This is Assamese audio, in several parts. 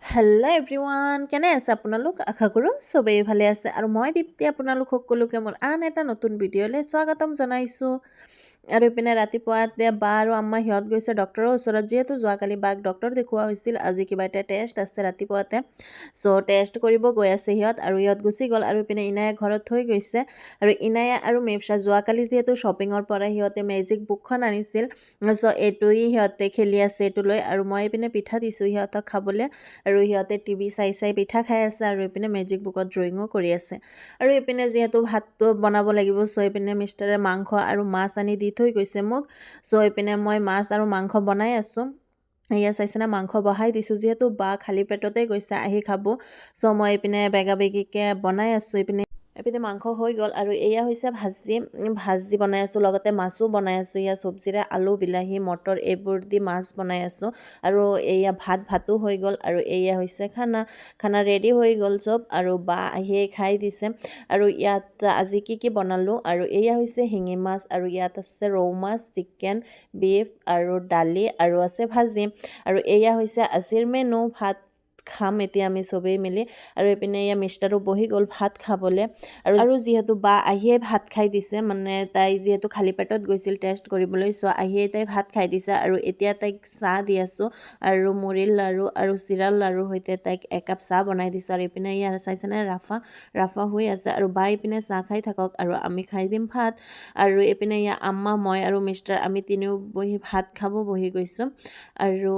হেল্ল' এভৰিৱান, কেনে আছে আপোনালোক? আশা কৰোঁ চবেই ভালে আছে আৰু মই দীপ্তি আপোনালোক সকলোকে মোৰ আন এটা নতুন ভিডিঅ'লৈ স্বাগতম জনাইছোঁ। আৰু ইপিনে ৰাতিপুৱাতে বা আৰু আম্মা সিহঁত গৈছে ডক্টৰৰ ওচৰত, যিহেতু যোৱাকালি বাক ডক্টৰ দেখুওৱা হৈছিল। আজি কিবা এটা টেষ্ট আছে ৰাতিপুৱাতে, চ' টেষ্ট কৰিব গৈ আছে সিহঁত আৰু ইহঁত গুচি গ'ল। আৰু ইপিনে ইনায়ে ঘৰত থৈ গৈছে আৰু ইনায়ে আৰু মেপছা যোৱাকালি যিহেতু শ্বপিঙৰ পৰা সিহঁতে মেজিক বুকখন আনিছিল, চ' এইটোৱেই সিহঁতে খেলি আছে এইটো লৈ। আৰু মই ইপিনে পিঠা দিছোঁ সিহঁতক খাবলৈ আৰু সিহঁতে টিভি চাই চাই পিঠা খাই আছে আৰু এইপিনে মেজিক বুকত ড্ৰয়িঙো কৰি আছে। আৰু এইপিনে যিহেতু ভাতটো বনাব লাগিব, চ' এইপিনে মিষ্টাৰে মাংস আৰু মাছ আনি দি থৈ গৈছে মোক। চ' এইপিনে মই মাছ আৰু মাংস বনাই আছোঁ। এয়া চাইছেনে, মাংস বহাই দিছোঁ, যিহেতু বা খালী পেটতে গৈছে আহি খাব। চ' মই এইপিনে বেগা বেগিকৈ বনাই আছোঁ। এইপিনে মাংস হৈ গ'ল আৰু এয়া হৈছে ভাজি বনাই আছোঁ, লগতে মাছো বনাই আছোঁ। এয়া চব্জিৰে আলু বিলাহী মটৰ এইবোৰ দি মাছ বনাই আছোঁ। আৰু এয়া ভাতো হৈ গ'ল আৰু এয়া হৈছে খানা ৰেডি হৈ গ'ল চব। আৰু বা আহিয়ে খাই দিছে। আৰু ইয়াত আজি কি বনালোঁ, আৰু এয়া হৈছে শিঙি মাছ, আৰু ইয়াত আছে ৰৌ মাছ, চিকেন, বিফ আৰু দালি আৰু আছে ভাজি। আৰু এয়া হৈছে আজিৰ মেনু। ভাত খাম এতিয়া আমি চবেই মিলি। আৰু এইপিনে এয়া মিষ্টাৰো বহি গ'ল ভাত খাবলৈ। আৰু যিহেতু বা আহিয়ে ভাত খাই দিছে, মানে তাই যিহেতু খালী পেটত গৈছিল টেষ্ট কৰিবলৈ, চ' আহিয়ে তাই ভাত খাই দিছে। আৰু এতিয়া তাইক চাহ দি আছোঁ আৰু মুড়িৰ লাৰু আৰু চিৰাৰ লাৰুৰ সৈতে তাইক একাপ চাহ বনাই দিছোঁ। আৰু ইপিনে ইয়াৰ চাইছেনে ৰাফা হৈ আছে। আৰু বা ইপিনে চাহ খাই থাকক আৰু আমি খাই দিম ভাত। আৰু এইপিনে ইয়াৰ আম্মা, মই আৰু মিষ্টাৰ আমি তিনিও বহি ভাত খাব বহি গৈছোঁ। আৰু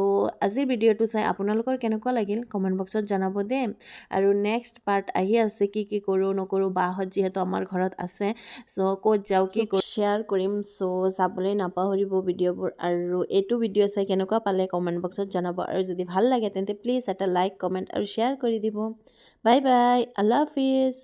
আজিৰ ভিডিঅ'টো চাই আপোনালোকৰ কেনেকুৱা লাগিল কমেণ্ট বক্সত জনাব দেই। আৰু নেক্সট পাৰ্ট আহি আছে, কি কৰোঁ নকৰোঁ, বাহঁত যিহেতু আমাৰ ঘৰত আছে, চ' ক'ত যাওঁ কি কৰোঁ শ্বেয়াৰ কৰিম। চ' চাবলৈ নাপাহৰিব ভিডিঅ'বোৰ। আৰু এইটো ভিডিঅ' চাই কেনেকুৱা পালে কমেণ্ট বক্সত জনাব। আৰু যদি ভাল লাগে তেন্তে প্লিজ এটা লাইক কমেণ্ট আৰু শ্বেয়াৰ কৰি দিব। Bye bye, Allah Hafiz.